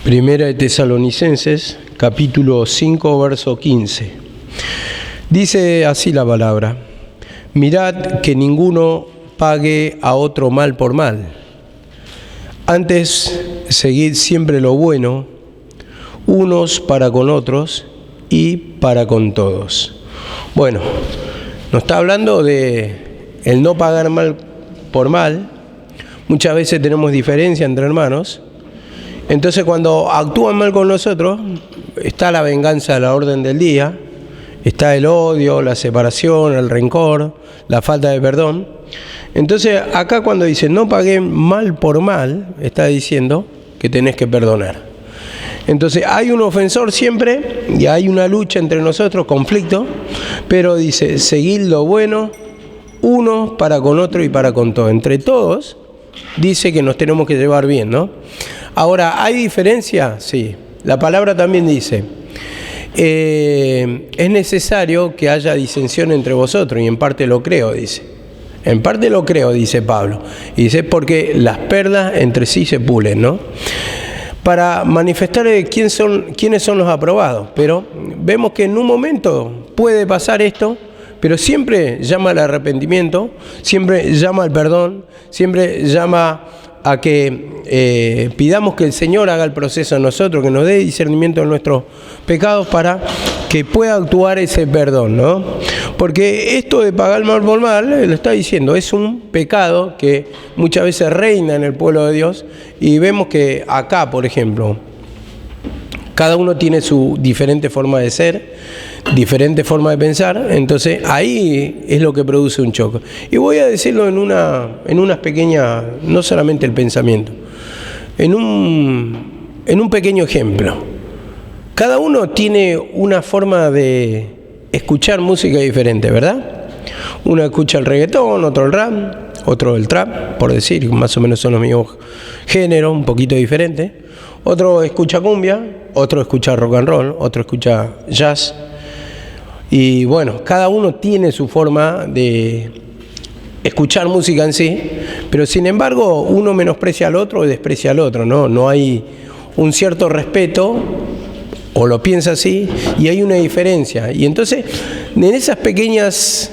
Primera de Tesalonicenses, capítulo 5, verso 15. Dice así la palabra: mirad que ninguno pague a otro mal por mal. Antes, seguid siempre lo bueno, unos para con otros y para con todos. Bueno, nos está hablando de el no pagar mal por mal. Muchas veces tenemos diferencia entre hermanos. Entonces, cuando actúan mal con nosotros, está la venganza a la orden del día, está el odio, la separación, el rencor, la falta de perdón. Entonces, acá cuando dice no pagué mal por mal, está diciendo que tenés que perdonar. Entonces, hay un ofensor siempre y hay una lucha entre nosotros, conflicto, pero dice, seguid lo bueno, uno para con otro y para con todo. Entre todos, dice que nos tenemos que llevar bien, ¿no? Ahora, ¿hay diferencia? Sí. La palabra también dice, es necesario que haya disensión entre vosotros, y en parte lo creo, dice. En parte lo creo, dice Pablo. Y dice, porque las perlas entre sí se pulen, ¿no? Para manifestar quiénes son los aprobados. Pero vemos que en un momento puede pasar esto, pero siempre llama al arrepentimiento, siempre llama al perdón, siempre llama a que pidamos que el Señor haga el proceso en nosotros, que nos dé discernimiento de nuestros pecados para que pueda actuar ese perdón, ¿no? Porque esto de pagar mal por mal, lo está diciendo, es un pecado que muchas veces reina en el pueblo de Dios, y vemos que acá, por ejemplo, cada uno tiene su diferente forma de ser, diferente forma de pensar, entonces ahí es lo que produce un choque. Y voy a decirlo en unas pequeñas, no solamente el pensamiento, en un pequeño ejemplo. Cada uno tiene una forma de escuchar música diferente, ¿verdad? Uno escucha el reggaetón, otro el rap, otro el trap, por decir, más o menos son los mismos géneros, un poquito diferentes. Otro escucha cumbia, otro escucha rock and roll, otro escucha jazz. Y bueno, cada uno tiene su forma de escuchar música en sí, pero sin embargo uno menosprecia al otro y desprecia al otro, ¿no? No hay un cierto respeto, o lo piensa así, y hay una diferencia. Y entonces, en esas pequeñas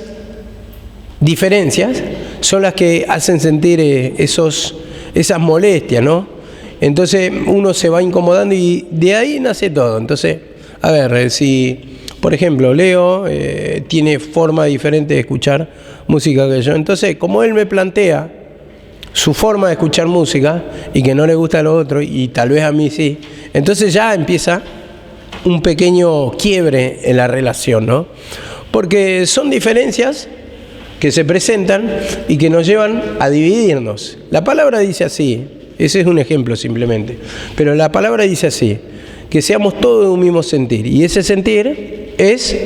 diferencias son las que hacen sentir esas molestias, ¿no? Entonces uno se va incomodando y de ahí nace todo. Entonces, a ver, si por ejemplo Leo tiene forma diferente de escuchar música que yo, entonces como él me plantea su forma de escuchar música y que no le gusta a lo otro y tal vez a mí sí, entonces ya empieza un pequeño quiebre en la relación, ¿no? Porque son diferencias que se presentan y que nos llevan a dividirnos. La palabra dice así, ese es un ejemplo simplemente, pero la palabra dice así, que seamos todos de un mismo sentir, y ese sentir es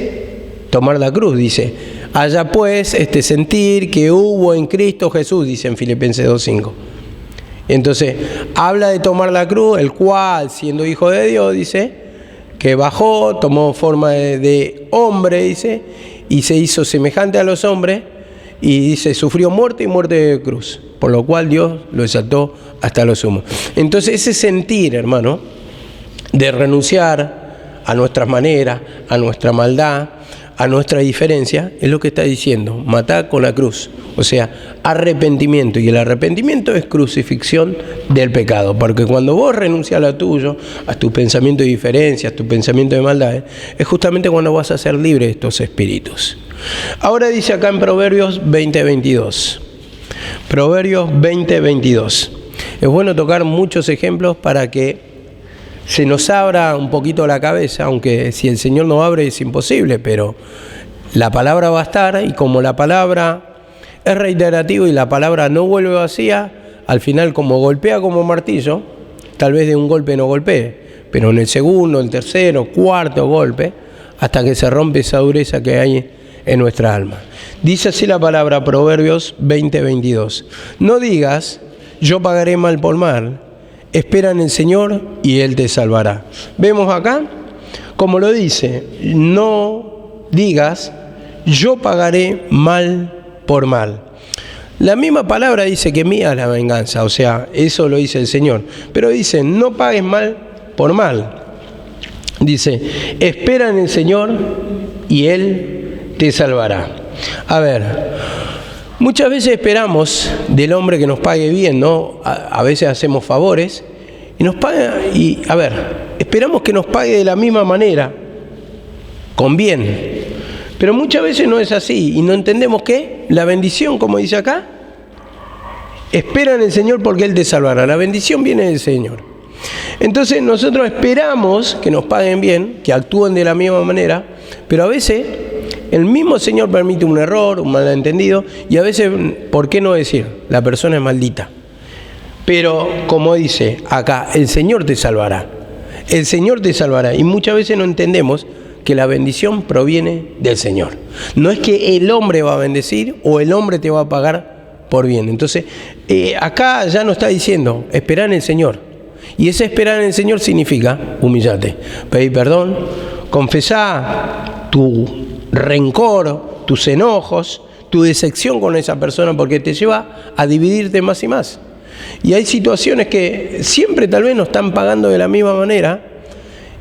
tomar la cruz, dice, haya pues este sentir que hubo en Cristo Jesús, dice en Filipenses 2:5. Entonces, habla de tomar la cruz, el cual, siendo hijo de Dios, dice, que bajó, tomó forma de hombre, dice, y se hizo semejante a los hombres, y dice, sufrió muerte y muerte de cruz, por lo cual Dios lo exaltó hasta lo sumo. Entonces, ese sentir, hermano, de renunciar a nuestras maneras, a nuestra maldad, a nuestra diferencia, es lo que está diciendo, matá con la cruz, o sea, arrepentimiento, y el arrepentimiento es crucifixión del pecado, porque cuando vos renuncias a lo tuyo, a tu pensamiento de diferencias, a tu pensamiento de maldad, es justamente cuando vas a ser libre de estos espíritus. Ahora dice acá en Proverbios 20:22, Proverbios 20:22, es bueno tocar muchos ejemplos para que se nos abra un poquito la cabeza, aunque si el Señor no abre es imposible, pero la palabra va a estar, y como la palabra es reiterativa y la palabra no vuelve vacía, al final como golpea como martillo, tal vez de un golpe no golpee, pero en el segundo, el tercero, cuarto golpe, hasta que se rompe esa dureza que hay en nuestra alma. Dice así la palabra, Proverbios 20:22, no digas, yo pagaré mal por mal, espera en el Señor y Él te salvará. Vemos acá, como lo dice, no digas, yo pagaré mal por mal. La misma palabra dice que mía es la venganza, o sea, eso lo dice el Señor. Pero dice, no pagues mal por mal. Dice, espera en el Señor y Él te salvará. A ver, muchas veces esperamos del hombre que nos pague bien, ¿no? A veces hacemos favores y nos paga, y a ver, esperamos que nos pague de la misma manera, con bien. Pero muchas veces no es así y no entendemos que la bendición, como dice acá, espera en el Señor porque Él te salvará. La bendición viene del Señor. Entonces nosotros esperamos que nos paguen bien, que actúen de la misma manera, pero a veces el mismo Señor permite un error, un malentendido, y a veces, ¿por qué no decir? La persona es maldita. Pero como dice acá, el Señor te salvará. El Señor te salvará. Y muchas veces no entendemos que la bendición proviene del Señor. No es que el hombre va a bendecir o el hombre te va a pagar por bien. Entonces, acá ya nos está diciendo, esperá en el Señor. Y ese esperar en el Señor significa humillarte, pedir perdón, confesar tu rencor, tus enojos, tu decepción con esa persona, porque te lleva a dividirte más y más. Y hay situaciones que siempre tal vez nos están pagando de la misma manera,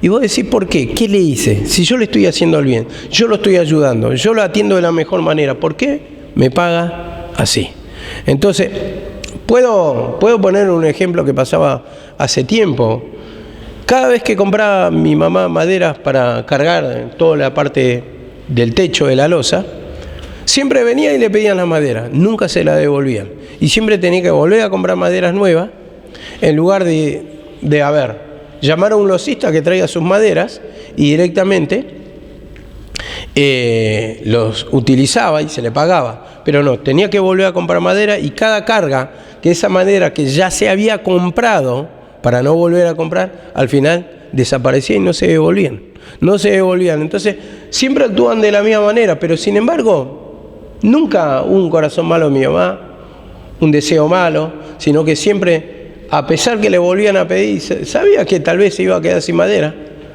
y vos decís, ¿por qué? ¿Qué le hice? Si yo le estoy haciendo el bien, yo lo estoy ayudando, yo lo atiendo de la mejor manera, ¿por qué me paga así? Entonces, puedo poner un ejemplo que pasaba hace tiempo. Cada vez que compraba mi mamá maderas para cargar toda la parte del techo de la losa, siempre venía y le pedían la madera, nunca se la devolvían. Y siempre tenía que volver a comprar maderas nuevas, en lugar de llamar a un losista que traiga sus maderas y directamente los utilizaba y se le pagaba. Pero no, tenía que volver a comprar madera y cada carga, que esa madera que ya se había comprado para no volver a comprar, al final desaparecía y no se devolvían. No se devolvían. Entonces, siempre actúan de la misma manera, pero sin embargo, nunca hubo un corazón malo de mi mamá, un deseo malo, sino que siempre, a pesar que le volvían a pedir, sabía que tal vez se iba a quedar sin madera,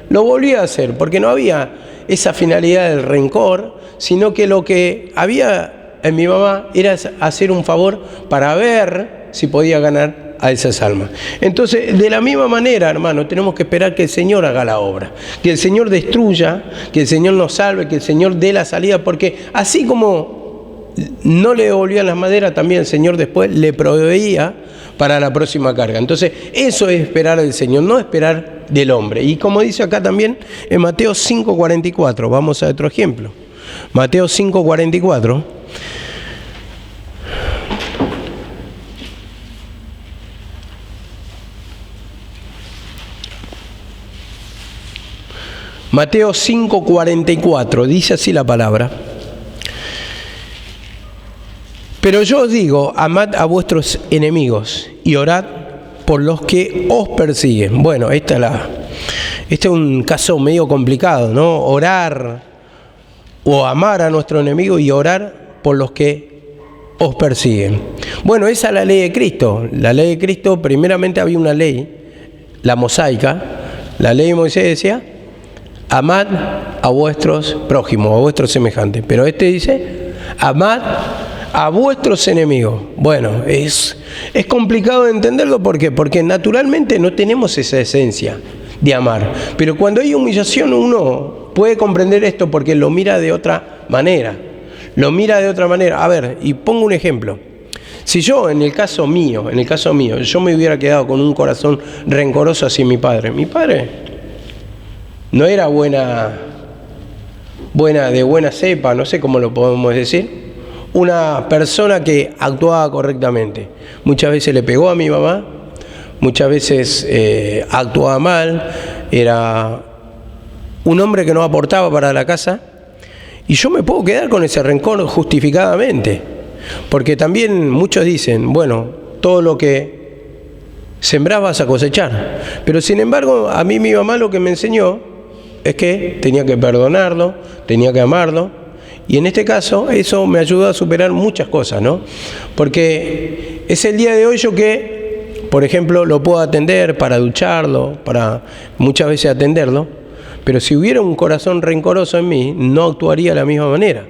lo volvía a hacer, porque no había esa finalidad del rencor, sino que lo que había en mi mamá era hacer un favor para ver si podía ganar a esas almas. Entonces, de la misma manera, hermano, tenemos que esperar que el Señor haga la obra, que el Señor destruya, que el Señor nos salve, que el Señor dé la salida, porque así como no le devolvían las maderas, también el Señor después le proveía para la próxima carga. Entonces, eso es esperar del Señor, no esperar del hombre. Y como dice acá también en Mateo 5:44, vamos a otro ejemplo. Mateo 5:44. Mateo 5:44, dice así la palabra. Pero yo os digo, amad a vuestros enemigos y orad por los que os persiguen. Bueno, este es un caso medio complicado, ¿no? Orar o amar a nuestro enemigo y orar por los que os persiguen. Bueno, esa es la ley de Cristo. La ley de Cristo, primeramente había una ley, la mosaica. La ley de Moisés decía, amad a vuestros prójimos, a vuestros semejantes. Pero este dice, amad a vuestros enemigos. Bueno, es complicado de entenderlo. ¿Por qué? Porque naturalmente no tenemos esa esencia de amar. Pero cuando hay humillación uno puede comprender esto porque lo mira de otra manera. Lo mira de otra manera. A ver, y pongo un ejemplo. Si yo, en el caso mío, yo me hubiera quedado con un corazón rencoroso hacia mi padre. Mi padre no era de buena cepa, no sé cómo lo podemos decir. Una persona que actuaba correctamente. Muchas veces le pegó a mi mamá, muchas veces actuaba mal, era un hombre que no aportaba para la casa, y yo me puedo quedar con ese rencor justificadamente, porque también muchos dicen, bueno, todo lo que sembrás vas a cosechar, pero sin embargo a mí mi mamá lo que me enseñó es que tenía que perdonarlo, tenía que amarlo. Y en este caso, eso me ayudó a superar muchas cosas, ¿no? Porque es el día de hoy yo que, por ejemplo, lo puedo atender para ducharlo, para muchas veces atenderlo, pero si hubiera un corazón rencoroso en mí, no actuaría de la misma manera.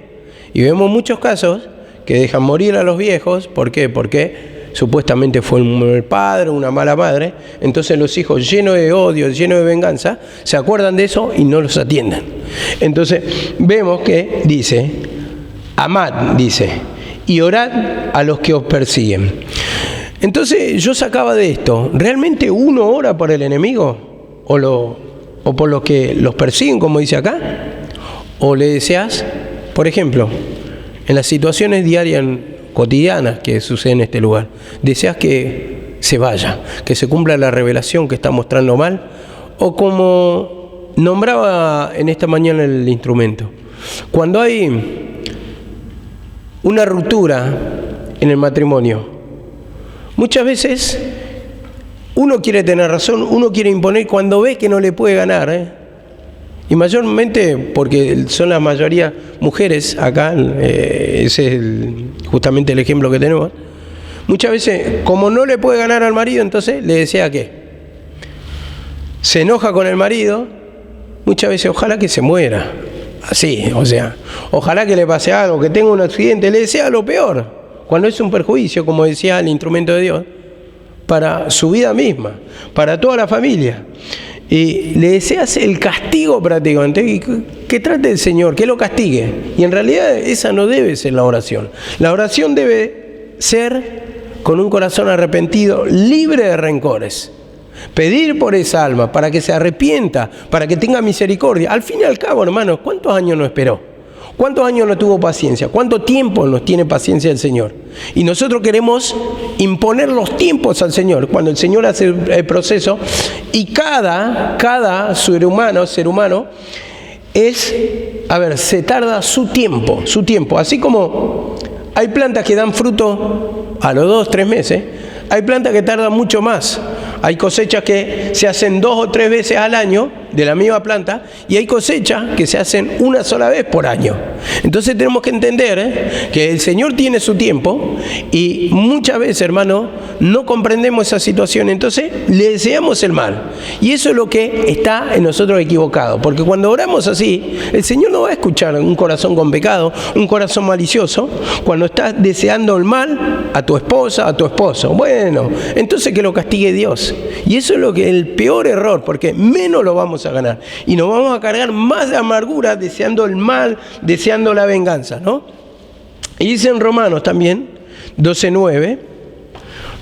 Y vemos muchos casos que dejan morir a los viejos. ¿Por qué? Porque supuestamente fue un mal padre, una mala madre, entonces los hijos llenos de odio, llenos de venganza, se acuerdan de eso y no los atienden. Entonces vemos que dice, amad, dice, y orad a los que os persiguen. Entonces yo sacaba de esto, ¿realmente uno ora por el enemigo? ¿O por los que los persiguen, como dice acá? ¿O le deseas, por ejemplo, en las situaciones diarias, cotidianas que suceden en este lugar, deseas que se vaya, que se cumpla la revelación que está mostrando mal? O como nombraba en esta mañana el instrumento, cuando hay una ruptura en el matrimonio, muchas veces uno quiere tener razón, uno quiere imponer cuando ve que no le puede ganar, y mayormente porque son la mayoría mujeres acá, ese es justamente el ejemplo que tenemos. Muchas veces, como no le puede ganar al marido, entonces le desea que se enoja con el marido, muchas veces ojalá que se muera, así, o sea, ojalá que le pase algo, que tenga un accidente, le desea lo peor, cuando es un perjuicio, como decía el instrumento de Dios, para su vida misma, para toda la familia. Y le deseas el castigo prácticamente, que trate el Señor, que lo castigue. Y en realidad esa no debe ser la oración. La oración debe ser con un corazón arrepentido, libre de rencores. Pedir por esa alma, para que se arrepienta, para que tenga misericordia. Al fin y al cabo, hermanos, ¿cuántos años no esperó? ¿Cuántos años no tuvo paciencia? ¿Cuánto tiempo nos tiene paciencia el Señor? Y nosotros queremos imponer los tiempos al Señor, cuando el Señor hace el proceso, y cada ser humano se tarda su tiempo. Así como hay plantas que dan fruto a los 2 o 3 meses, hay plantas que tardan mucho más. Hay cosechas que se hacen 2 o 3 veces al año de la misma planta, y hay cosechas que se hacen una sola vez por año. Entonces tenemos que entender que el Señor tiene su tiempo, y muchas veces, hermano, no comprendemos esa situación, entonces le deseamos el mal. Y eso es lo que está en nosotros equivocado, porque cuando oramos así, el Señor no va a escuchar un corazón con pecado, un corazón malicioso, cuando estás deseando el mal a tu esposa, a tu esposo. Bueno, entonces que lo castigue Dios. Y eso es lo que el peor error, porque menos lo vamos a ganar. Y nos vamos a cargar más de amargura deseando el mal, deseando la venganza, ¿no? Y dice en Romanos también, 12:9,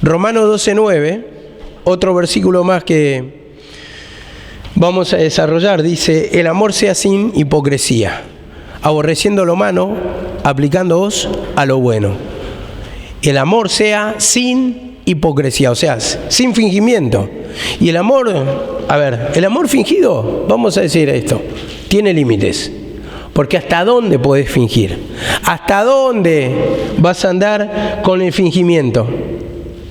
Romanos 12:9, otro versículo más que vamos a desarrollar, dice, el amor sea sin hipocresía, aborreciendo lo malo, aplicándoos a lo bueno. El amor sea sin hipocresía, o sea, sin fingimiento. Y el amor, el amor fingido, vamos a decir esto, tiene límites. Porque ¿hasta dónde podés fingir? ¿Hasta dónde vas a andar con el fingimiento?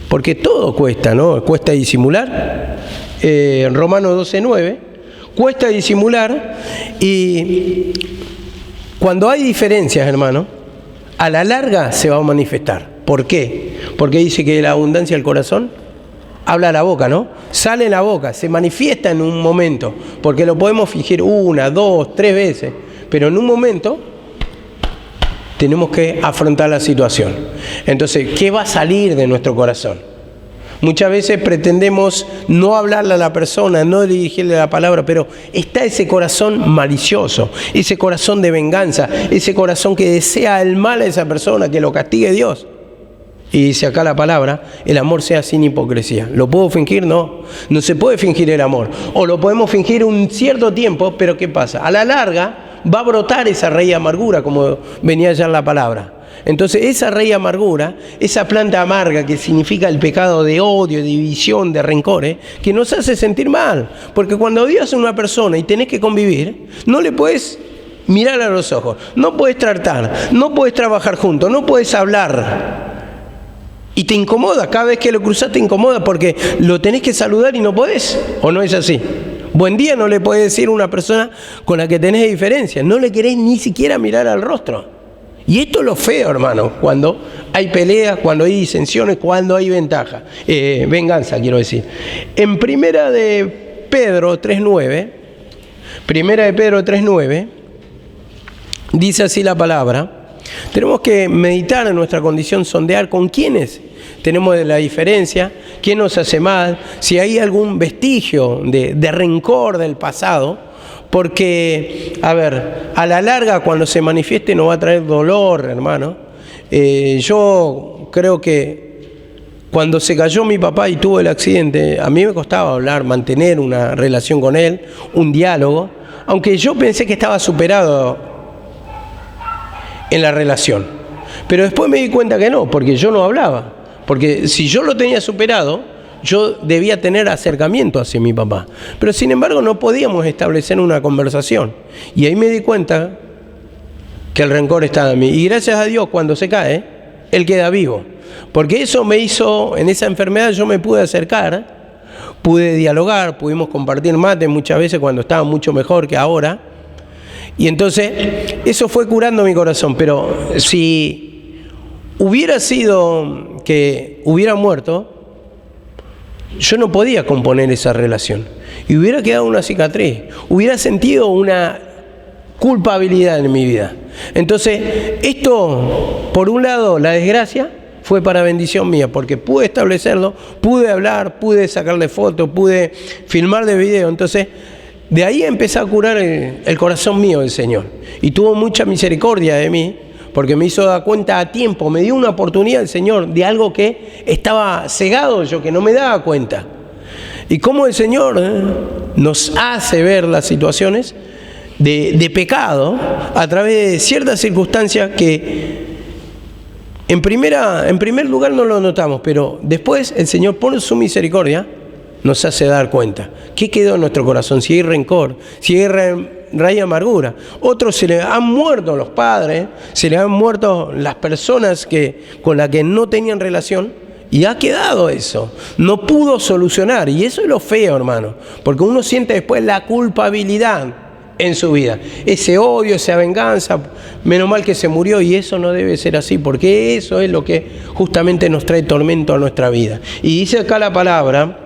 Porque todo cuesta, ¿no? Cuesta disimular. Romanos 12:9, cuesta disimular, y cuando hay diferencias, hermano, a la larga se va a manifestar. ¿Por qué? Porque dice que la abundancia del corazón habla la boca, ¿no? Sale la boca, se manifiesta en un momento, porque lo podemos fingir 1, 2, 3 veces, pero en un momento tenemos que afrontar la situación. Entonces, ¿qué va a salir de nuestro corazón? Muchas veces pretendemos no hablarle a la persona, no dirigirle la palabra, pero está ese corazón malicioso, ese corazón de venganza, ese corazón que desea el mal a esa persona, que lo castigue Dios. Y dice acá la palabra, el amor sea sin hipocresía. ¿Lo puedo fingir? No, no se puede fingir el amor. O lo podemos fingir un cierto tiempo, pero ¿qué pasa? A la larga va a brotar esa raíz de amargura, como venía ya en la palabra. Entonces esa raíz de amargura, esa planta amarga que significa el pecado de odio, de división, de rencores, que nos hace sentir mal. Porque cuando odias a una persona y tenés que convivir, no le puedes mirar a los ojos, no puedes tratar, no puedes trabajar juntos, no puedes hablar. Y te incomoda, cada vez que lo cruzás te incomoda porque lo tenés que saludar y no podés, ¿o no es así? Buen día no le podés decir a una persona con la que tenés diferencia, no le querés ni siquiera mirar al rostro. Y esto es lo feo, hermano, cuando hay peleas, cuando hay disensiones, cuando hay venganza, quiero decir. En Primera de Pedro 3:9, dice así la palabra. Tenemos que meditar en nuestra condición, sondear con quiénes tenemos de la diferencia, quién nos hace mal, si hay algún vestigio de rencor del pasado, porque, a ver, a la larga cuando se manifieste nos va a traer dolor, hermano. Yo creo que cuando se cayó mi papá y tuvo el accidente, a mí me costaba hablar, mantener una relación con él, un diálogo, aunque yo pensé que estaba superado en la relación. Pero después me di cuenta que no, porque yo no hablaba. Porque si yo lo tenía superado, yo debía tener acercamiento hacia mi papá. Pero sin embargo no podíamos establecer una conversación. Y ahí me di cuenta que el rencor estaba en mí. Y gracias a Dios, cuando se cae, él queda vivo. Porque eso me hizo, en esa enfermedad yo me pude acercar, pude dialogar, pudimos compartir mate muchas veces cuando estaba mucho mejor que ahora. Y entonces eso fue curando mi corazón. Pero si hubiera sido que hubiera muerto, yo no podía componer esa relación. Y hubiera quedado una cicatriz, hubiera sentido una culpabilidad en mi vida. Entonces, esto, por un lado, la desgracia fue para bendición mía, porque pude establecerlo, pude hablar, pude sacarle fotos, pude filmar de video. Entonces, de ahí empecé a curar el corazón mío del Señor. Y tuvo mucha misericordia de mí, porque me hizo dar cuenta a tiempo, me dio una oportunidad el Señor de algo que estaba cegado yo, que no me daba cuenta. Y cómo el Señor nos hace ver las situaciones de pecado a través de ciertas circunstancias que en primer lugar no lo notamos, pero después el Señor, por su misericordia, nos hace dar cuenta. ¿Qué quedó en nuestro corazón? Si hay rencor, si hay raíz de amargura. Otros se le han muerto los padres, se le han muerto las personas con las que no tenían relación, y ha quedado eso. No pudo solucionar, y eso es lo feo, hermano, porque uno siente después la culpabilidad en su vida, ese odio, esa venganza, menos mal que se murió, y eso no debe ser así, porque eso es lo que justamente nos trae tormento a nuestra vida. Y dice acá la palabra,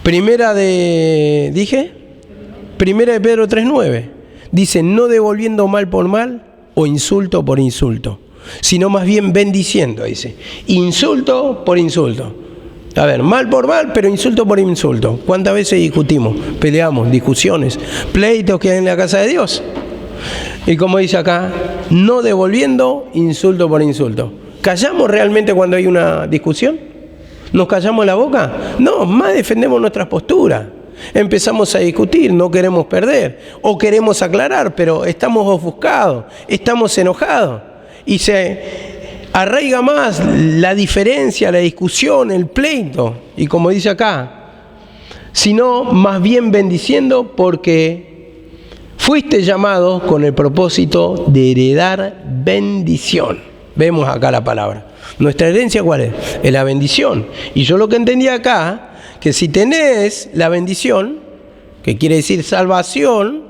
Primera de Pedro 3:9, dice, no devolviendo mal por mal o insulto por insulto, sino más bien bendiciendo, dice, insulto por insulto. A ver, mal por mal, pero insulto por insulto. ¿Cuántas veces discutimos, peleamos, discusiones, pleitos que hay en la casa de Dios? Y como dice acá, no devolviendo insulto por insulto. ¿Callamos realmente cuando hay una discusión? ¿Nos callamos la boca? No, más defendemos nuestras posturas. Empezamos a discutir, no queremos perder, o queremos aclarar, pero estamos ofuscados, estamos enojados. Y se arraiga más la diferencia, la discusión, el pleito. Y como dice acá, sino más bien bendiciendo, porque fuiste llamados con el propósito de heredar bendición. Vemos acá la palabra. ¿Nuestra herencia cuál es? Es la bendición. Y yo lo que entendí acá, que si tenés la bendición, que quiere decir salvación,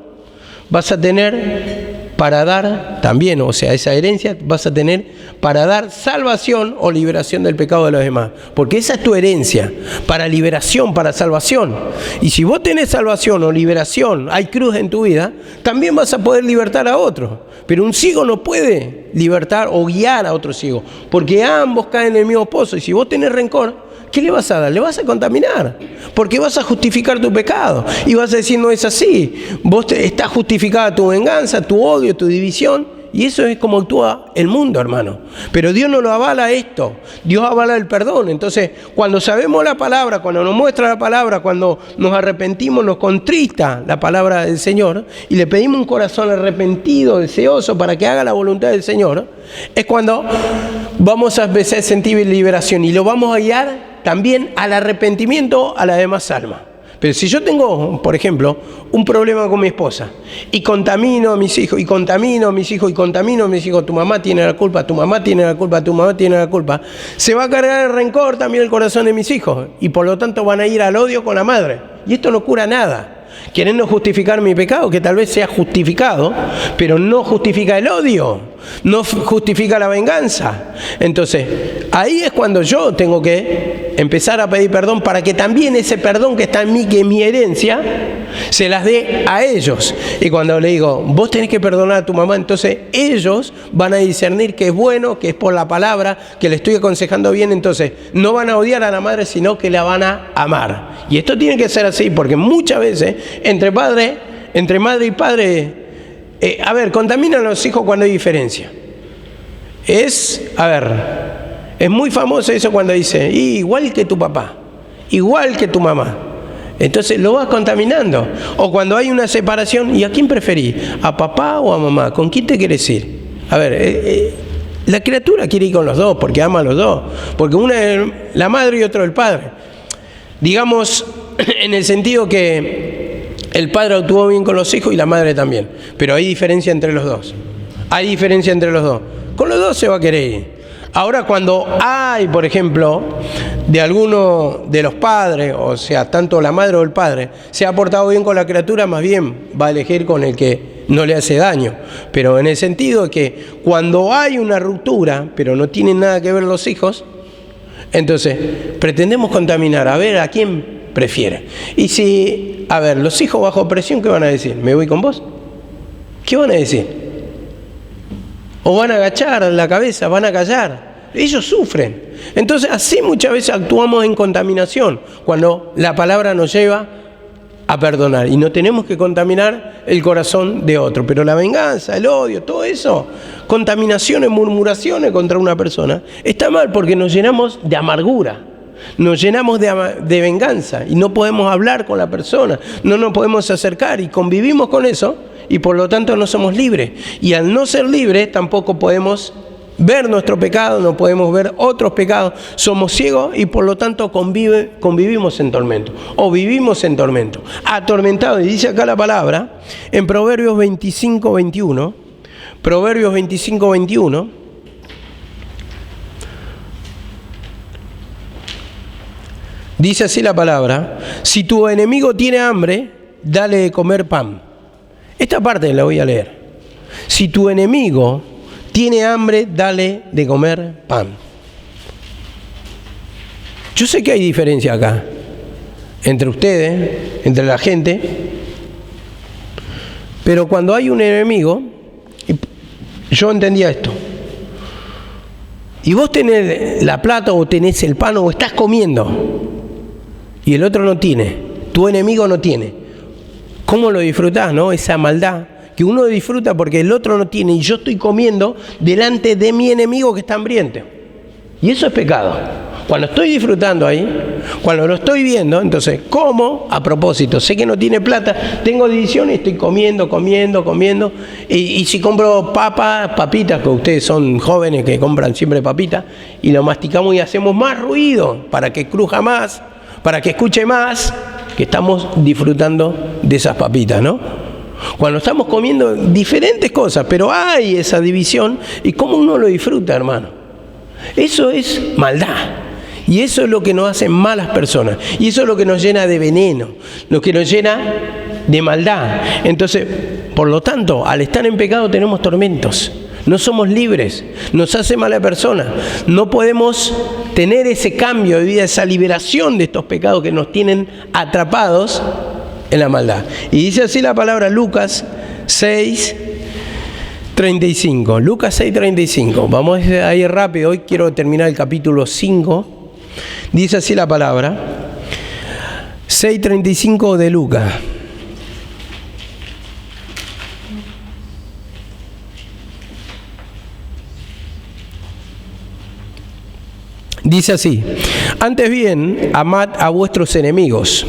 vas a tener para dar también, o sea, esa herencia vas a tener para dar salvación o liberación del pecado de los demás. Porque esa es tu herencia, para liberación, para salvación. Y si vos tenés salvación o liberación, hay cruz en tu vida, también vas a poder libertar a otros. Pero un ciego no puede libertar o guiar a otro ciego, porque ambos caen en el mismo pozo. Y si vos tenés rencor, ¿qué le vas a dar? Le vas a contaminar, porque vas a justificar tu pecado y vas a decir no es así. Vos estás justificada tu venganza, tu odio, tu división, y eso es como actúa el mundo, hermano. Pero Dios no lo avala esto, Dios avala el perdón. Entonces, cuando sabemos la palabra, cuando nos muestra la palabra, cuando nos arrepentimos, nos contrista la palabra del Señor y le pedimos un corazón arrepentido, deseoso para que haga la voluntad del Señor, es cuando vamos a empezar a sentir liberación y lo vamos a guiar también al arrepentimiento a las demás almas. Pero si yo tengo, por ejemplo, un problema con mi esposa y contamino a mis hijos, y contamino a mis hijos, y contamino a mis hijos, tu mamá tiene la culpa, tu mamá tiene la culpa, tu mamá tiene la culpa, se va a cargar el rencor también el corazón de mis hijos y por lo tanto van a ir al odio con la madre. Y esto no cura nada. Queriendo justificar mi pecado, que tal vez sea justificado, pero no justifica el odio. no justifica la venganza. Entonces, ahí es cuando yo tengo que empezar a pedir perdón para que también ese perdón que está en mí, que es mi herencia, se las dé a ellos. Y cuando le digo, vos tenés que perdonar a tu mamá, entonces ellos van a discernir que es bueno, que es por la palabra, que le estoy aconsejando bien, entonces no van a odiar a la madre, sino que la van a amar. Y esto tiene que ser así, porque muchas veces entre madre y padre, contaminan a los hijos cuando hay diferencia. Es muy famoso eso cuando dice, igual que tu papá, igual que tu mamá. Entonces lo vas contaminando. O cuando hay una separación, ¿y a quién preferís? ¿A papá o a mamá? ¿Con quién te quieres ir? La criatura quiere ir con los dos, porque ama a los dos. Porque una es la madre y otro el padre. Digamos, en el sentido que el padre actuó bien con los hijos y la madre también. Pero hay diferencia entre los dos. Hay diferencia entre los dos. Con los dos se va a querer ir. Ahora, cuando hay, por ejemplo, de alguno de los padres, o sea, tanto la madre o el padre, se ha portado bien con la criatura, más bien va a elegir con el que no le hace daño. Pero en el sentido de que cuando hay una ruptura, pero no tienen nada que ver los hijos, entonces pretendemos contaminar, a ver a quién prefiere. Y si, los hijos bajo presión, ¿qué van a decir? ¿Me voy con vos? ¿Qué van a decir? O van a agachar la cabeza, van a callar. Ellos sufren. Entonces, así muchas veces actuamos en contaminación, cuando la palabra nos lleva a perdonar. Y no tenemos que contaminar el corazón de otro. Pero la venganza, el odio, todo eso, contaminaciones, murmuraciones contra una persona, está mal porque nos llenamos de amargura. Nos llenamos de venganza y no podemos hablar con la persona, no nos podemos acercar y convivimos con eso. Y por lo tanto no somos libres. Y al no ser libres tampoco podemos ver nuestro pecado, no podemos ver otros pecados. Somos ciegos y por lo tanto convivimos en tormento. O vivimos en tormento. Atormentados. Y dice acá la palabra, en Proverbios 25, 21. Proverbios 25, 21. Dice así la palabra, si tu enemigo tiene hambre, dale de comer pan. Esta parte la voy a leer. Si tu enemigo tiene hambre, dale de comer pan. Yo sé que hay diferencia acá entre ustedes, entre la gente, pero cuando hay un enemigo, yo entendía esto. Y vos tenés la plata o tenés el pan o estás comiendo y el otro no tiene, tu enemigo no tiene. ¿Cómo lo disfrutás, no? Esa maldad que uno disfruta porque el otro no tiene y yo estoy comiendo delante de mi enemigo que está hambriento. Y eso es pecado. Cuando estoy disfrutando ahí, cuando lo estoy viendo, entonces como a propósito, sé que no tiene plata, tengo división y estoy comiendo. Y si compro papitas, que ustedes son jóvenes que compran siempre papitas, y lo masticamos y hacemos más ruido para que cruja más, para que escuche más, que estamos disfrutando de esas papitas, ¿no? Cuando estamos comiendo diferentes cosas, pero hay esa división, y cómo uno lo disfruta, hermano. Eso es maldad. Y eso es lo que nos hace malas personas. Y eso es lo que nos llena de veneno, lo que nos llena de maldad. Entonces, por lo tanto, al estar en pecado tenemos tormentos. No somos libres, nos hace mala persona. No podemos tener ese cambio de vida, esa liberación de estos pecados que nos tienen atrapados en la maldad. Y dice así la palabra Lucas 6:35. Lucas 6:35. Vamos a ir rápido, hoy quiero terminar el capítulo 5. Dice así la palabra 6:35 de Lucas. Dice así, antes bien, amad a vuestros enemigos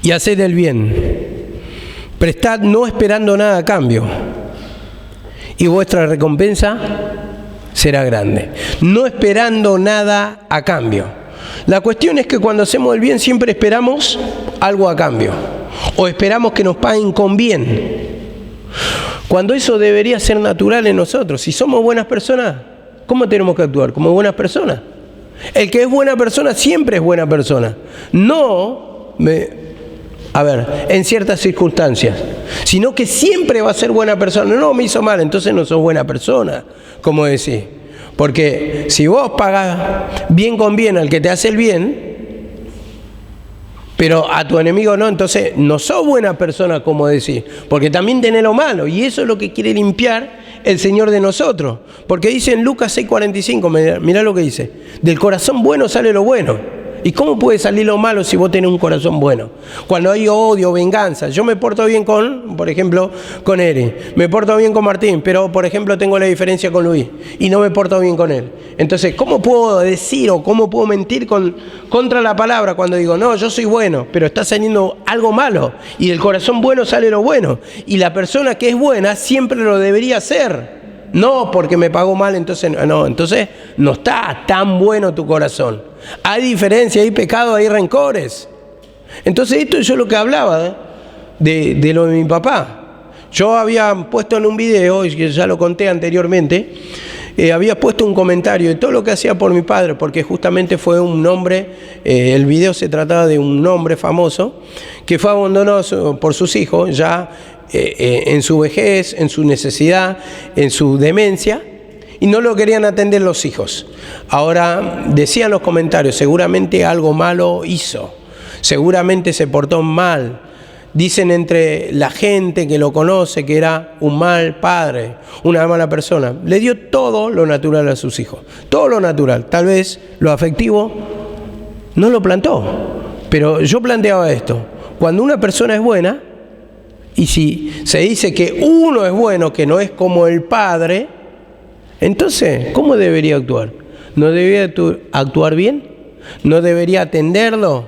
y haced el bien. Prestad no esperando nada a cambio y vuestra recompensa será grande. No esperando nada a cambio. La cuestión es que cuando hacemos el bien siempre esperamos algo a cambio o esperamos que nos paguen con bien. Cuando eso debería ser natural en nosotros. Si somos buenas personas, ¿cómo tenemos que actuar? Como buenas personas. El que es buena persona siempre es buena persona. No A ver, en ciertas circunstancias, sino que siempre va a ser buena persona. No, me hizo mal, entonces no sos buena persona, como decís. Porque si vos pagás bien con bien al que te hace el bien, pero a tu enemigo no, entonces no sos buena persona, como decís, porque también tenés lo malo, y eso es lo que quiere limpiar el Señor de nosotros. Porque dice en Lucas 6:45, mirá lo que dice: del corazón bueno sale lo bueno. ¿Y cómo puede salir lo malo si vos tenés un corazón bueno? Cuando hay odio, venganza. Yo me porto bien por ejemplo, con Eri. Me porto bien con Martín, pero, por ejemplo, tengo la diferencia con Luis y no me porto bien con él. Entonces, ¿cómo puedo decir o cómo puedo mentir contra la palabra cuando digo, no, yo soy bueno, pero está saliendo algo malo? Y del corazón bueno sale lo bueno. Y la persona que es buena siempre lo debería hacer. No porque me pagó mal, entonces no está tan bueno tu corazón. Hay diferencia, hay pecado, hay rencores. Entonces esto yo lo que hablaba de lo de mi papá. Yo había puesto en un video, y ya lo conté anteriormente, había puesto un comentario de todo lo que hacía por mi padre, porque justamente fue un hombre, el video se trataba de un hombre famoso que fue abandonado por sus hijos ya en su vejez, en su necesidad, en su demencia, y no lo querían atender los hijos. Ahora, decían los comentarios, seguramente algo malo hizo, seguramente se portó mal. Dicen entre la gente que lo conoce que era un mal padre, una mala persona. Le dio todo lo natural a sus hijos, todo lo natural. Tal vez lo afectivo no lo plantó, pero yo planteaba esto: cuando una persona es buena, y si se dice que uno es bueno, que no es como el padre, entonces, ¿cómo debería actuar? ¿No debería actuar bien? ¿No debería atenderlo?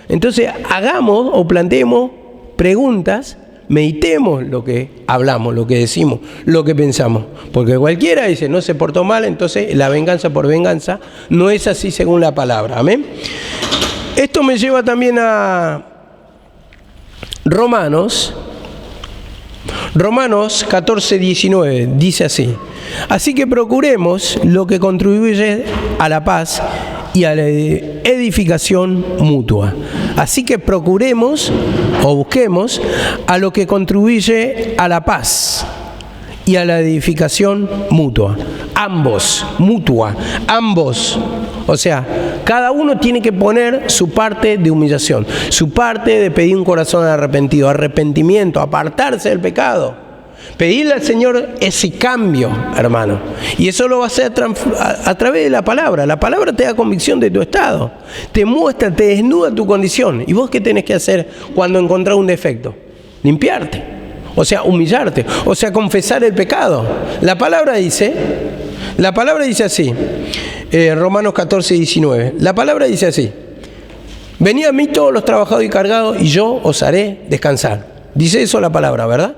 Entonces, hagamos o planteemos preguntas, meditemos lo que hablamos, lo que decimos, lo que pensamos. Porque cualquiera dice, no se portó mal, entonces la venganza por venganza no es así según la palabra. Amén. Esto me lleva también a Romanos 14:19, dice así: así que procuremos lo que contribuye a la paz y a la edificación mutua. Así que procuremos o busquemos a lo que contribuye a la paz y a la edificación mutua. Ambos, mutua, ambos. O sea, cada uno tiene que poner su parte de humillación, su parte de pedir un corazón arrepentido, arrepentimiento, apartarse del pecado. Pedirle al Señor ese cambio, hermano. Y eso lo va a hacer a través de la palabra. La palabra te da convicción de tu estado. Te muestra, te desnuda tu condición. ¿Y vos qué tenés que hacer cuando encontrás un defecto? Limpiarte. O sea, humillarte. O sea, confesar el pecado. La palabra dice así. Romanos 14:19. La palabra dice así: venid a mí todos los trabajados y cargados, y yo os haré descansar. Dice eso la palabra, ¿verdad?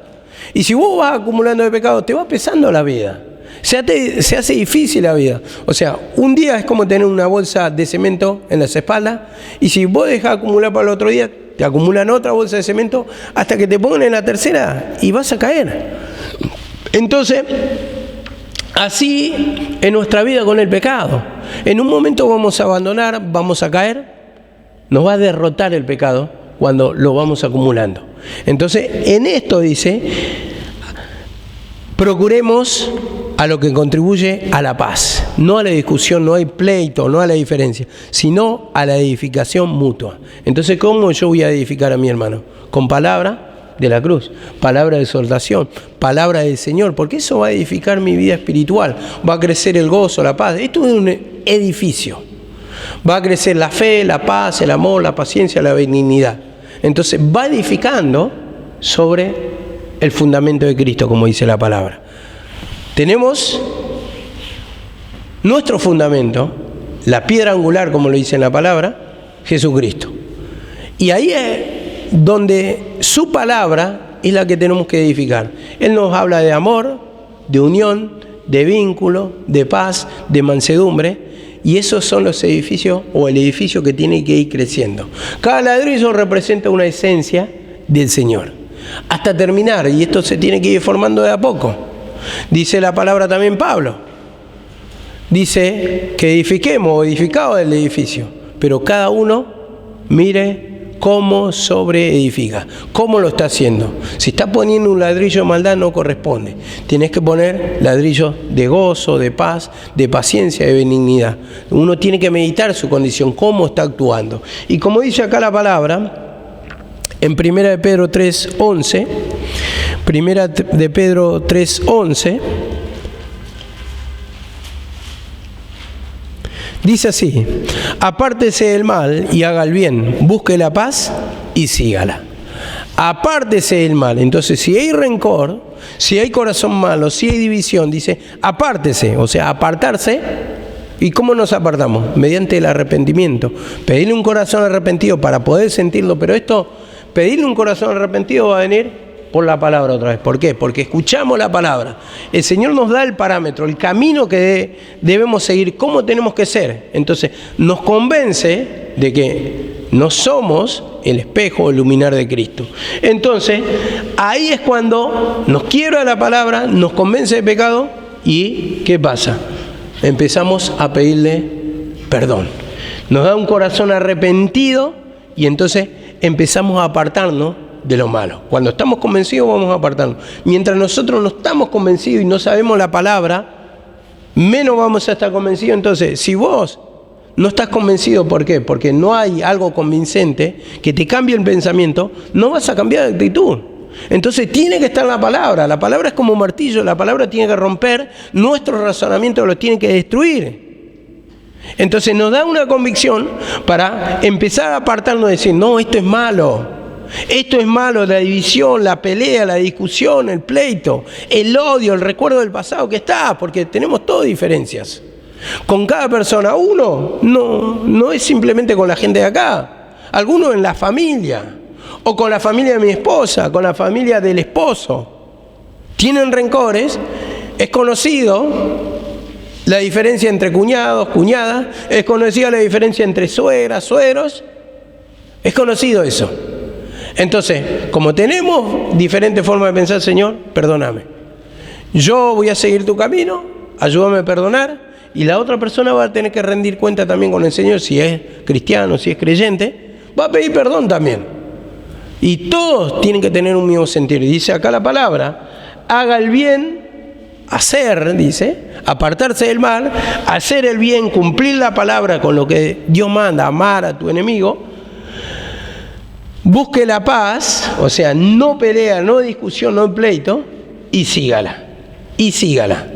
Y si vos vas acumulando de pecado, te va pesando la vida. Se hace difícil la vida. O sea, un día es como tener una bolsa de cemento en las espaldas, y si vos dejás acumular para el otro día, te acumulan otra bolsa de cemento hasta que te pongan en la tercera y vas a caer. Entonces, así en nuestra vida con el pecado. En un momento vamos a abandonar, vamos a caer, nos va a derrotar el pecado cuando lo vamos acumulando. Entonces, en esto dice, procuremos a lo que contribuye a la paz, no a la discusión, no hay pleito, no a la diferencia, sino a la edificación mutua. Entonces, ¿cómo yo voy a edificar a mi hermano? Con palabra de la cruz, palabra de exhortación, palabra del Señor, porque eso va a edificar mi vida espiritual, va a crecer el gozo, la paz. Esto es un edificio. Va a crecer la fe, la paz, el amor, la paciencia, la benignidad. Entonces va edificando sobre el fundamento de Cristo, como dice la palabra. Tenemos nuestro fundamento, la piedra angular, como lo dice en la palabra, Jesucristo. Y ahí es donde su palabra es la que tenemos que edificar. Él nos habla de amor, de unión, de vínculo, de paz, de mansedumbre. Y esos son los edificios, o el edificio que tiene que ir creciendo. Cada ladrillo representa una esencia del Señor, hasta terminar, y esto se tiene que ir formando de a poco. Dice la palabra también Pablo, dice que edifiquemos o edificado el edificio, pero cada uno mire cómo sobreedifica. ¿Cómo lo está haciendo? Si está poniendo un ladrillo de maldad, no corresponde. Tienes que poner ladrillos de gozo, de paz, de paciencia, de benignidad. Uno tiene que meditar su condición, cómo está actuando. Y como dice acá la palabra, en 1 de Pedro 3:11, 1 de Pedro 3:11, dice así: apártese del mal y haga el bien, busque la paz y sígala. Apártese del mal. Entonces, si hay rencor, si hay corazón malo, si hay división, dice apártese, o sea, apartarse. ¿Y cómo nos apartamos? Mediante el arrepentimiento. Pedirle un corazón arrepentido para poder sentirlo, pero pedirle un corazón arrepentido va a venir por la palabra otra vez. ¿Por qué? Porque escuchamos la palabra. El Señor nos da el parámetro, el camino que debemos seguir, cómo tenemos que ser. Entonces, nos convence de que no somos el espejo o el luminar de Cristo. Entonces, ahí es cuando nos quiebra la palabra, nos convence de pecado y ¿qué pasa? Empezamos a pedirle perdón. Nos da un corazón arrepentido y entonces empezamos a apartarnos de lo malo. Cuando estamos convencidos vamos a apartarnos. Mientras nosotros no estamos convencidos y no sabemos la palabra, menos vamos a estar convencidos. Entonces, si vos no estás convencido, ¿por qué? Porque no hay algo convincente que te cambie el pensamiento, no vas a cambiar de actitud. Entonces tiene que estar la palabra. La palabra es como un martillo, la palabra tiene que romper, nuestro razonamiento lo tiene que destruir. Entonces nos da una convicción para empezar a apartarnos de decir, no, esto es malo, la división, la pelea, la discusión, el pleito, el odio, el recuerdo del pasado que está, porque tenemos todas diferencias. Con cada persona, uno no es simplemente con la gente de acá, algunos en la familia, o con la familia de mi esposa, con la familia del esposo. Tienen rencores, es conocido la diferencia entre cuñados, cuñadas, es conocida la diferencia entre suegras, suegros, es conocido eso. Entonces, como tenemos diferentes formas de pensar, Señor, perdóname. Yo voy a seguir tu camino, ayúdame a perdonar, y la otra persona va a tener que rendir cuenta también con el Señor, si es cristiano, si es creyente, va a pedir perdón también. Y todos tienen que tener un mismo sentir. Y dice acá la palabra, haga el bien, hacer, dice, apartarse del mal, hacer el bien, cumplir la palabra con lo que Dios manda, amar a tu enemigo, busque la paz, o sea, no pelea, no discusión, no pleito, y sígala. Y sígala.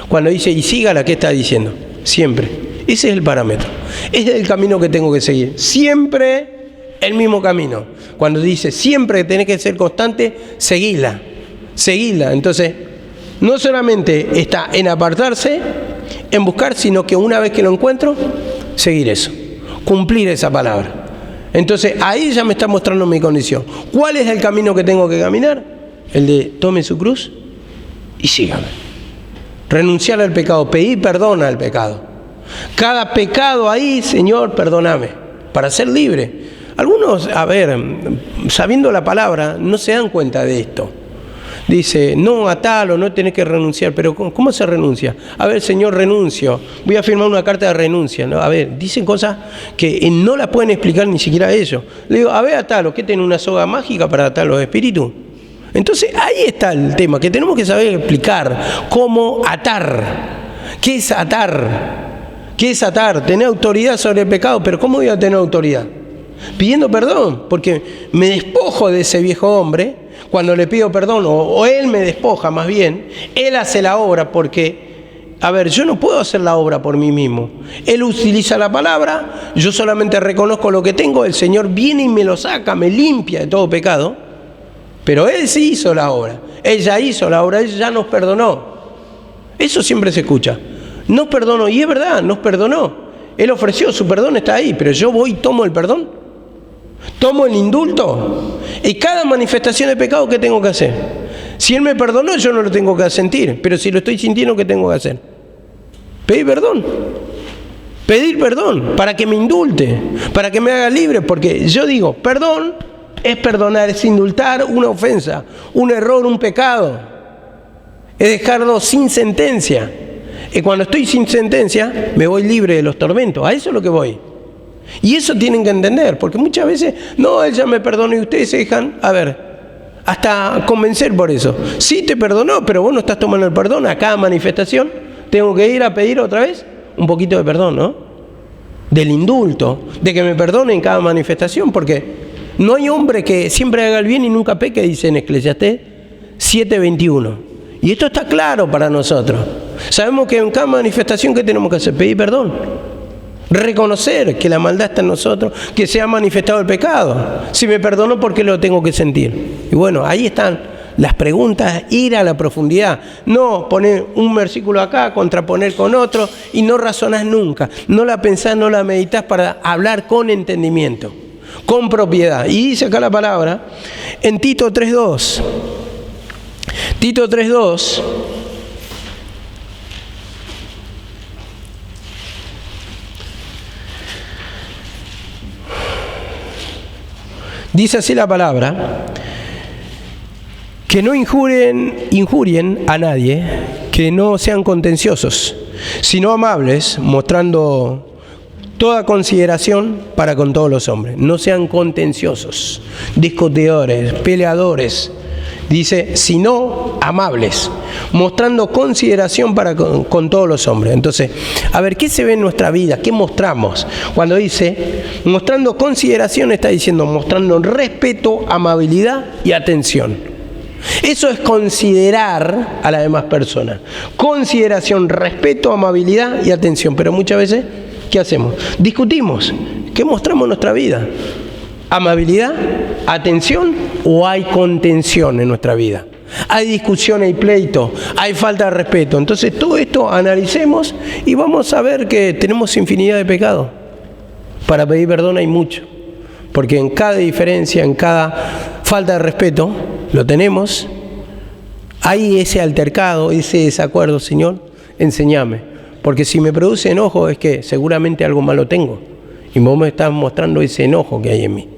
Cuando dice y sígala, ¿qué está diciendo? Siempre. Ese es el parámetro. Ese es el camino que tengo que seguir. Siempre el mismo camino. Cuando dice siempre tenés que ser constante, seguila. Entonces, no solamente está en apartarse, en buscar, sino que una vez que lo encuentro, seguir eso. Cumplir esa palabra. Entonces, ahí ya me está mostrando mi condición. ¿Cuál es el camino que tengo que caminar? El de tome su cruz y sígame. Renunciar al pecado, pedir perdón al pecado. Cada pecado ahí, Señor, perdóname, para ser libre. Algunos, sabiendo la palabra, no se dan cuenta de esto. Dice, no a tal o no tenés que renunciar. Pero ¿cómo se renuncia? Señor, renuncio. Voy a firmar una carta de renuncia, ¿no? Dicen cosas que no las pueden explicar ni siquiera ellos. Le digo, a tal, ¿o qué tiene una soga mágica para atar los espíritus? Entonces, ahí está el tema, que tenemos que saber explicar cómo atar. ¿Qué es atar? ¿Qué es atar? Tener autoridad sobre el pecado, pero ¿cómo voy a tener autoridad? Pidiendo perdón, porque me despojo de ese viejo hombre cuando le pido perdón, o él me despoja más bien, él hace la obra porque, yo no puedo hacer la obra por mí mismo. Él utiliza la palabra, yo solamente reconozco lo que tengo, el Señor viene y me lo saca, me limpia de todo pecado, pero Él sí hizo la obra, Él ya hizo la obra, Él ya nos perdonó. Eso siempre se escucha, nos perdonó, y es verdad, nos perdonó. Él ofreció, su perdón está ahí, pero yo voy y tomo el perdón. Tomo el indulto. Y cada manifestación de pecado, ¿qué tengo que hacer? Si Él me perdonó, yo no lo tengo que sentir. Pero si lo estoy sintiendo, ¿qué tengo que hacer? Pedir perdón. Pedir perdón para que me indulte, para que me haga libre. Porque yo digo, perdón es perdonar, es indultar una ofensa, un error, un pecado. Es dejarlo sin sentencia. Y cuando estoy sin sentencia, me voy libre de los tormentos. A eso es lo que voy. Y eso tienen que entender, porque muchas veces, no, Él ya me perdonó y ustedes se dejan, hasta convencer por eso. Sí te perdonó, pero vos no estás tomando el perdón. A cada manifestación tengo que ir a pedir otra vez un poquito de perdón, ¿no? Del indulto, de que me perdone en cada manifestación, porque no hay hombre que siempre haga el bien y nunca peque, dice en Eclesiastés 7:21. Y esto está claro para nosotros. Sabemos que en cada manifestación que tenemos que hacer, pedir perdón. Reconocer que la maldad está en nosotros, que se ha manifestado el pecado. Si me perdonó, ¿por qué lo tengo que sentir? Y bueno, ahí están las preguntas, ir a la profundidad. No poner un versículo acá, contraponer con otro, y no razonás nunca. No la pensás, no la meditas para hablar con entendimiento, con propiedad. Y dice acá la palabra, en Tito 3:2. Tito 3:2. Dice así la palabra, que no injurien a nadie, que no sean contenciosos, sino amables, mostrando toda consideración para con todos los hombres. No sean contenciosos, discutidores, peleadores. Dice, sino amables, mostrando consideración para con todos los hombres. Entonces, a ver, ¿qué se ve en nuestra vida? ¿Qué mostramos? Cuando dice, mostrando consideración, está diciendo, mostrando respeto, amabilidad y atención. Eso es considerar a las demás personas. Consideración, respeto, amabilidad y atención. Pero muchas veces, ¿qué hacemos? Discutimos. ¿Qué mostramos en nuestra vida? ¿Amabilidad? ¿Atención? ¿O hay contención en nuestra vida? Hay discusión, hay pleito, hay falta de respeto. Entonces todo esto analicemos y vamos a ver que tenemos infinidad de pecados. Para pedir perdón hay mucho. Porque en cada diferencia, en cada falta de respeto, lo tenemos. Hay ese altercado, ese desacuerdo. Señor, enséñame. Porque si me produce enojo es que seguramente algo malo tengo. Y vos me estás mostrando ese enojo que hay en mí.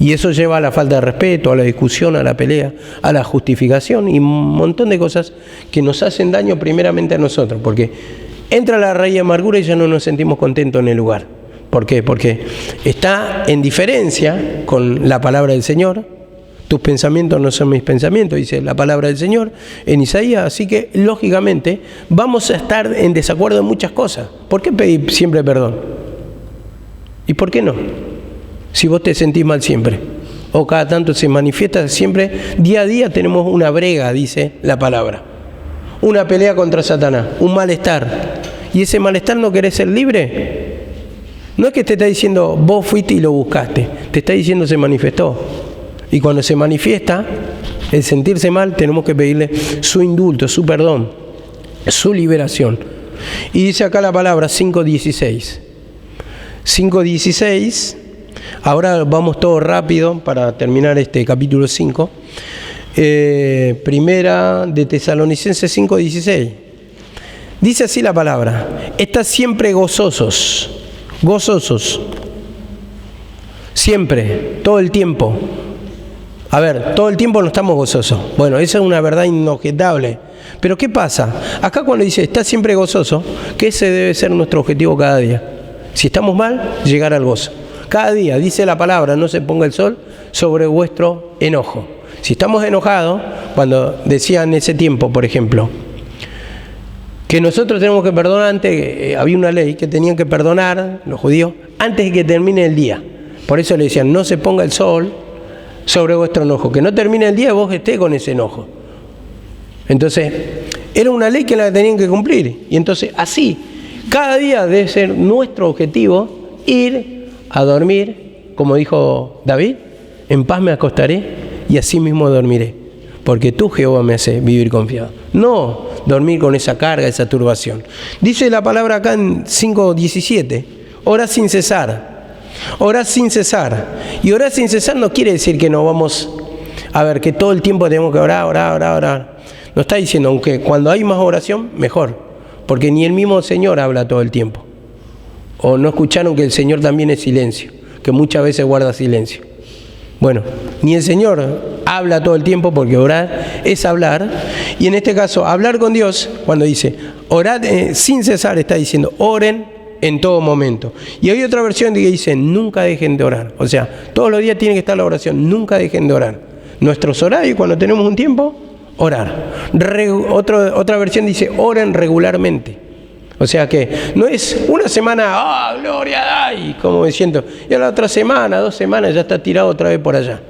Y eso lleva a la falta de respeto, a la discusión, a la pelea, a la justificación y un montón de cosas que nos hacen daño primeramente a nosotros. Porque entra la raíz de amargura y ya no nos sentimos contentos en el lugar. ¿Por qué? Porque está en diferencia con la palabra del Señor. Tus pensamientos no son mis pensamientos, dice la palabra del Señor en Isaías. Así que, lógicamente, vamos a estar en desacuerdo en muchas cosas. ¿Por qué pedir siempre perdón? ¿Y por qué no? Si vos te sentís mal siempre, o cada tanto se manifiesta siempre, día a día tenemos una brega, dice la palabra, una pelea contra Satanás, un malestar, y ese malestar no querés ser libre. No es que te está diciendo vos fuiste y lo buscaste, te está diciendo se manifestó, y cuando se manifiesta el sentirse mal tenemos que pedirle su indulto, su perdón, su liberación. Y dice acá la palabra 5:16. Ahora vamos todo rápido para terminar este capítulo 5. Primera de Tesalonicenses 5:16. Dice así la palabra: estad siempre gozosos, gozosos, siempre, todo el tiempo. A ver, todo el tiempo no estamos gozosos. Bueno, esa es una verdad inobjetable. Pero ¿qué pasa? Acá cuando dice estad siempre gozoso, que ese debe ser nuestro objetivo cada día. Si estamos mal, llegar al gozo. Cada día, dice la palabra, no se ponga el sol sobre vuestro enojo. Si estamos enojados, cuando decía en ese tiempo, por ejemplo, que nosotros tenemos que perdonar antes, había una ley que tenían que perdonar los judíos antes de que termine el día. Por eso le decían, no se ponga el sol sobre vuestro enojo, que no termine el día y vos estés con ese enojo. Entonces, era una ley que la tenían que cumplir. Y entonces, así, cada día debe ser nuestro objetivo ir a dormir, como dijo David, en paz me acostaré y así mismo dormiré, porque tú, Jehová, me haces vivir confiado. No dormir con esa carga, esa turbación. Dice la palabra acá en 5:17, orad sin cesar. Orad sin cesar. Y orar sin cesar no quiere decir que no vamos a ver, que todo el tiempo tenemos que orar. No está diciendo, aunque cuando hay más oración, mejor, porque ni el mismo Señor habla todo el tiempo. O no escucharon que el Señor también es silencio, que muchas veces guarda silencio. Bueno, ni el Señor habla todo el tiempo, porque orar es hablar. Y en este caso, hablar con Dios, cuando dice orad sin cesar, está diciendo oren en todo momento. Y hay otra versión que dice, nunca dejen de orar. O sea, todos los días tiene que estar la oración, nunca dejen de orar. Nuestros horarios, cuando tenemos un tiempo, orar. Otra versión dice, oren regularmente. O sea que no es una semana, gloria, ay, como diciendo, y a la otra semana, 2 semanas, ya está tirado otra vez por allá.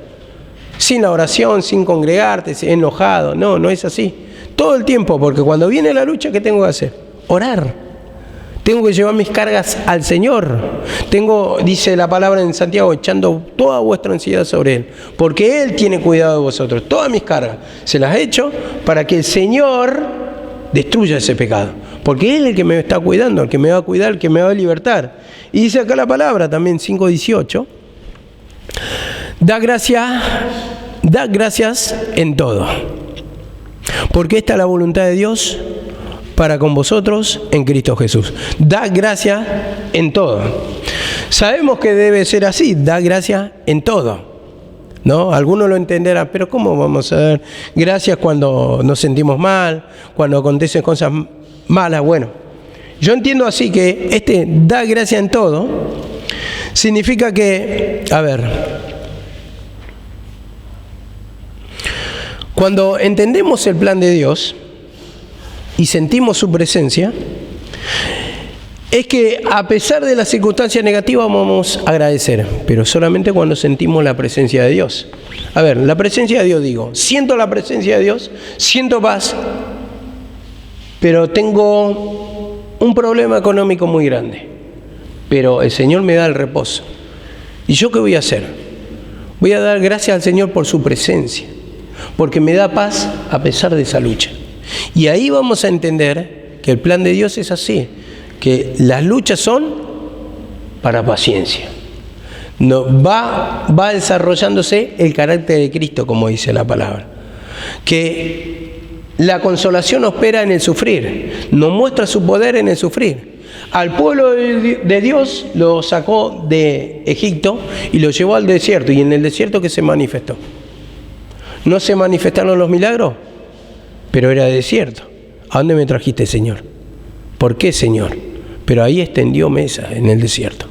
Sin la oración, sin congregarte, enojado. No, no es así. Todo el tiempo, porque cuando viene la lucha, ¿qué tengo que hacer? Orar. Tengo que llevar mis cargas al Señor. Dice la palabra en Santiago, echando toda vuestra ansiedad sobre Él, porque Él tiene cuidado de vosotros. Todas mis cargas se las he hecho para que el Señor destruya ese pecado, porque Él es el que me está cuidando, el que me va a cuidar, el que me va a libertar. Y dice acá la palabra también, 5:18, da gracias en todo, porque esta es la voluntad de Dios para con vosotros en Cristo Jesús. Da gracias en todo. Sabemos que debe ser así, da gracias en todo, ¿no? Algunos lo entenderán, pero ¿cómo vamos a dar gracias cuando nos sentimos mal, cuando acontecen cosas malas? Bueno, yo entiendo así que da gracias en todo significa que, cuando entendemos el plan de Dios y sentimos su presencia, es que a pesar de las circunstancias negativas vamos a agradecer, pero solamente cuando sentimos la presencia de Dios. La presencia de Dios, siento la presencia de Dios, siento paz, pero tengo un problema económico muy grande, pero el Señor me da el reposo. ¿Y yo qué voy a hacer? Voy a dar gracias al Señor por su presencia, porque me da paz a pesar de esa lucha. Y ahí vamos a entender que el plan de Dios es así, que las luchas son para paciencia. Va desarrollándose el carácter de Cristo, como dice la palabra. Que la consolación opera en el sufrir, nos muestra su poder en el sufrir. Al pueblo de Dios lo sacó de Egipto y lo llevó al desierto, y en el desierto, ¿qué se manifestó? ¿No se manifestaron los milagros? Pero era desierto. ¿A dónde me trajiste, Señor? ¿Por qué, Señor? Pero ahí extendió mesa en el desierto.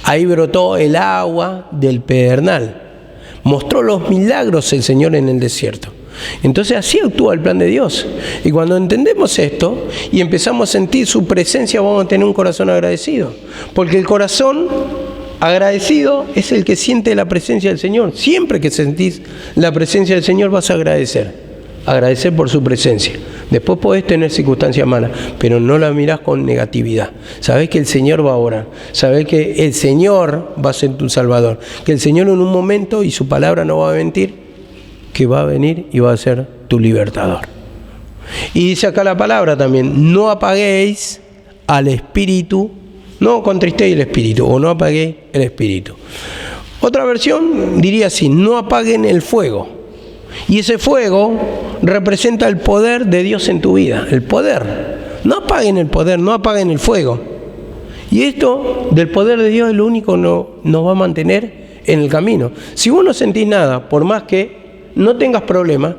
Ahí brotó el agua del pedernal. Mostró los milagros el Señor en el desierto. Entonces así actúa el plan de Dios. Y cuando entendemos esto y empezamos a sentir su presencia, vamos a tener un corazón agradecido. Porque el corazón agradecido es el que siente la presencia del Señor. Siempre que sentís la presencia del Señor vas a agradecer. Agradecer por su presencia. Después podés tener circunstancias malas, pero no la mirás con negatividad. Sabés que el Señor va a orar. Sabés que el Señor va a ser tu Salvador. Que el Señor en un momento, y su palabra no va a mentir, que va a venir y va a ser tu libertador. Y dice acá la palabra también, no apaguéis al Espíritu, no contristéis el Espíritu, o no apaguéis el Espíritu. Otra versión diría así, no apaguen el fuego. Y ese fuego representa el poder de Dios en tu vida, el poder. No apaguen el poder, no apaguen el fuego. Y esto del poder de Dios es lo único que nos va a mantener en el camino. Si vos no sentís nada, por más que no tengas problemas,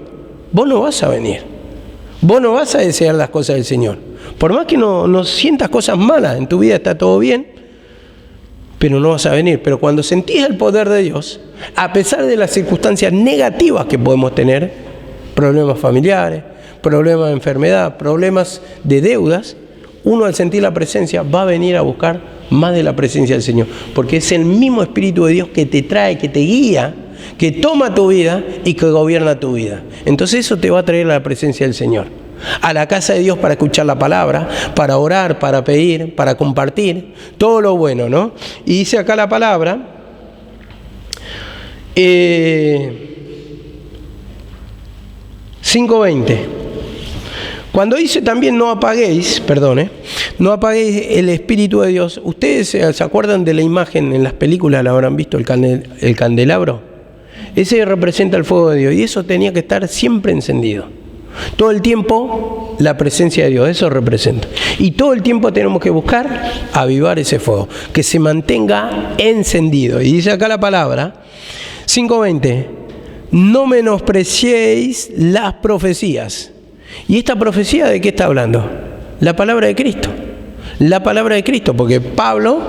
vos no vas a venir. Vos no vas a desear las cosas del Señor. Por más que no sientas cosas malas, en tu vida está todo bien, pero no vas a venir. Pero cuando sentís el poder de Dios, a pesar de las circunstancias negativas que podemos tener, problemas familiares, problemas de enfermedad, problemas de deudas, uno al sentir la presencia va a venir a buscar más de la presencia del Señor, porque es el mismo Espíritu de Dios que te trae, que te guía, que toma tu vida y que gobierna tu vida. Entonces eso te va a traer la presencia del Señor a la casa de Dios para escuchar la palabra, para orar, para pedir, para compartir, todo lo bueno, ¿no? Y dice acá la palabra, 5:20. Cuando dice también no apaguéis el Espíritu de Dios, ¿ustedes se acuerdan de la imagen en las películas, la habrán visto, el candelabro? Ese representa el fuego de Dios y eso tenía que estar siempre encendido. Todo el tiempo la presencia de Dios, eso representa. Y todo el tiempo tenemos que buscar avivar ese fuego, que se mantenga encendido. Y dice acá la palabra, 5:20, no menospreciéis las profecías. ¿Y esta profecía de qué está hablando? La palabra de Cristo. La palabra de Cristo, porque Pablo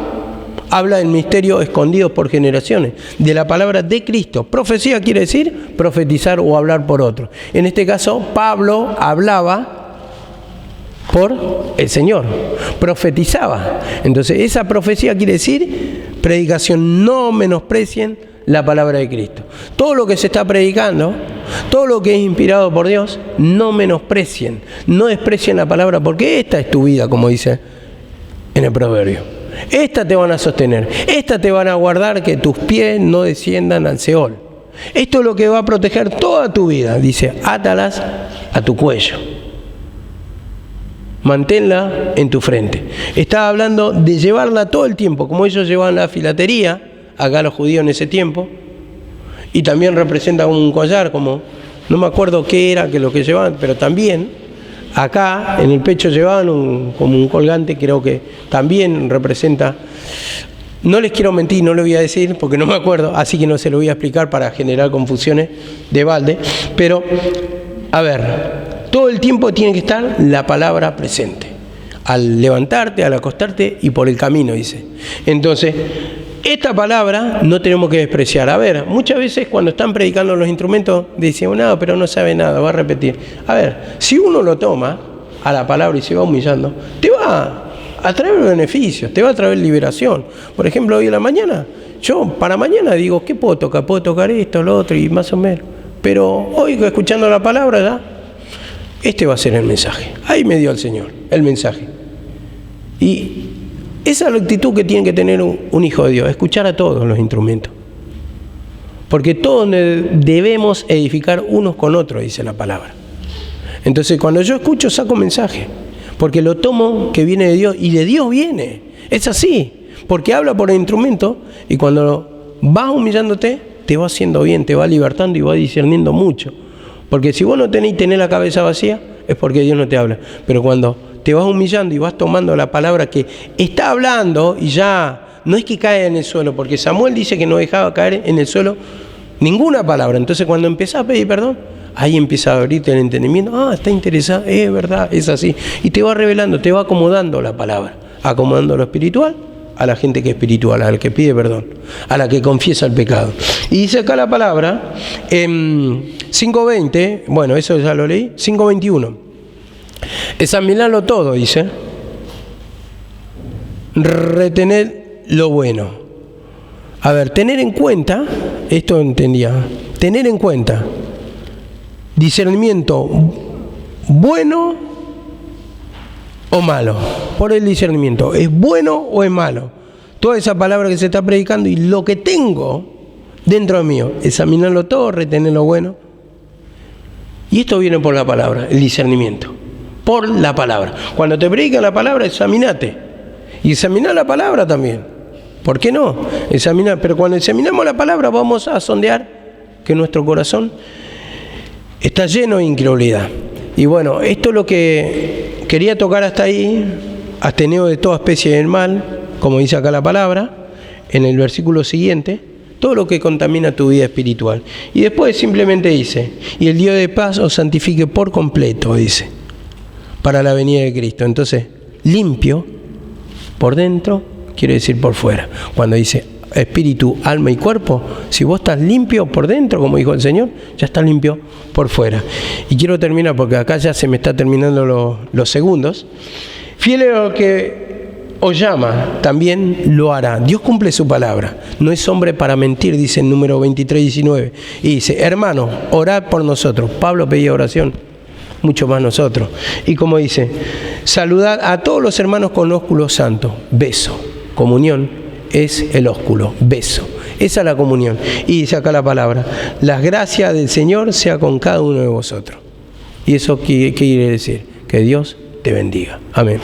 habla del misterio escondido por generaciones, de la palabra de Cristo. Profecía quiere decir profetizar o hablar por otro. En este caso, Pablo hablaba por el Señor, profetizaba. Entonces, esa profecía quiere decir predicación. No menosprecien la palabra de Cristo. Todo lo que se está predicando, todo lo que es inspirado por Dios, no menosprecien, no desprecien la palabra, porque esta es tu vida, como dice en el proverbio. Esta te van a sostener, esta te van a guardar, que tus pies no desciendan al Seol. Esto es lo que va a proteger toda tu vida. Dice, átalas a tu cuello, manténla en tu frente. Estaba hablando de llevarla todo el tiempo, como ellos llevaban la filatería, acá los judíos en ese tiempo, y también representa un collar, como, no me acuerdo qué era que lo que llevaban, pero también acá en el pecho llevaban como un colgante, creo que también representa. No les quiero mentir, no lo voy a decir porque no me acuerdo, así que no se lo voy a explicar para generar confusiones de balde, pero a ver, todo el tiempo tiene que estar la palabra presente, al levantarte, al acostarte y por el camino, dice. Entonces, esta palabra no tenemos que despreciar. A ver, muchas veces cuando están predicando los instrumentos dicen, no, pero no sabe nada, va a repetir. A ver, si uno lo toma a la palabra y se va humillando, te va a traer beneficios, te va a traer liberación. Por ejemplo, hoy en la mañana, yo para mañana digo, ¿qué puedo tocar? Puedo tocar esto, lo otro y más o menos. Pero hoy, escuchando la palabra ya, este va a ser el mensaje. Ahí me dio el Señor el mensaje. Y esa es la actitud que tiene que tener un hijo de Dios, escuchar a todos los instrumentos. Porque todos debemos edificar unos con otros, dice la palabra. Entonces, cuando yo escucho, saco mensaje. Porque lo tomo que viene de Dios, y de Dios viene. Es así. Porque habla por el instrumento, y cuando vas humillándote, te va haciendo bien, te va libertando y va discerniendo mucho. Porque si vos no tenés la cabeza vacía, es porque Dios no te habla. Pero cuando te vas humillando y vas tomando la palabra que está hablando, y ya no es que cae en el suelo, porque Samuel dice que no dejaba caer en el suelo ninguna palabra. Entonces, cuando empezás a pedir perdón, ahí empieza a abrirte el entendimiento. Está interesado, es verdad, es así. Y te va revelando, te va acomodando la palabra, acomodando lo espiritual a la gente que es espiritual, a la que pide perdón, a la que confiesa el pecado. Y dice acá la palabra, 5:20, bueno, eso ya lo leí, 5:21. Examinarlo todo, dice. Retener lo bueno. A ver, tener en cuenta, esto entendía, tener en cuenta discernimiento bueno o malo. Por el discernimiento, ¿es bueno o es malo? Toda esa palabra que se está predicando y lo que tengo dentro de mí, examinarlo todo, retener lo bueno. Y esto viene por la palabra, el discernimiento. Por la palabra. Cuando te predican la palabra, examinate. Y examinar la palabra también. ¿Por qué no? Examinar. Pero cuando examinamos la palabra, vamos a sondear que nuestro corazón está lleno de incredulidad. Y bueno, esto es lo que quería tocar hasta ahí. Absteneos de toda especie de mal, como dice acá la palabra, en el versículo siguiente. Todo lo que contamina tu vida espiritual. Y después simplemente dice, y el Dios de paz os santifique por completo, dice, para la venida de Cristo. Entonces, limpio por dentro quiere decir por fuera. Cuando dice espíritu, alma y cuerpo, si vos estás limpio por dentro, como dijo el Señor, ya estás limpio por fuera. Y quiero terminar, porque acá ya se me está terminando los segundos. Fiel es lo que os llama, también lo hará. Dios cumple su palabra. No es hombre para mentir, dice en número 23:19. Y dice, hermanos, orad por nosotros. Pablo pedía oración, mucho más nosotros. Y como dice, saludad a todos los hermanos con ósculo santo. Beso. Comunión es el ósculo. Beso. Esa es la comunión. Y dice acá la palabra, las gracias del Señor sea con cada uno de vosotros. ¿Y eso qué quiere decir? Que Dios te bendiga. Amén.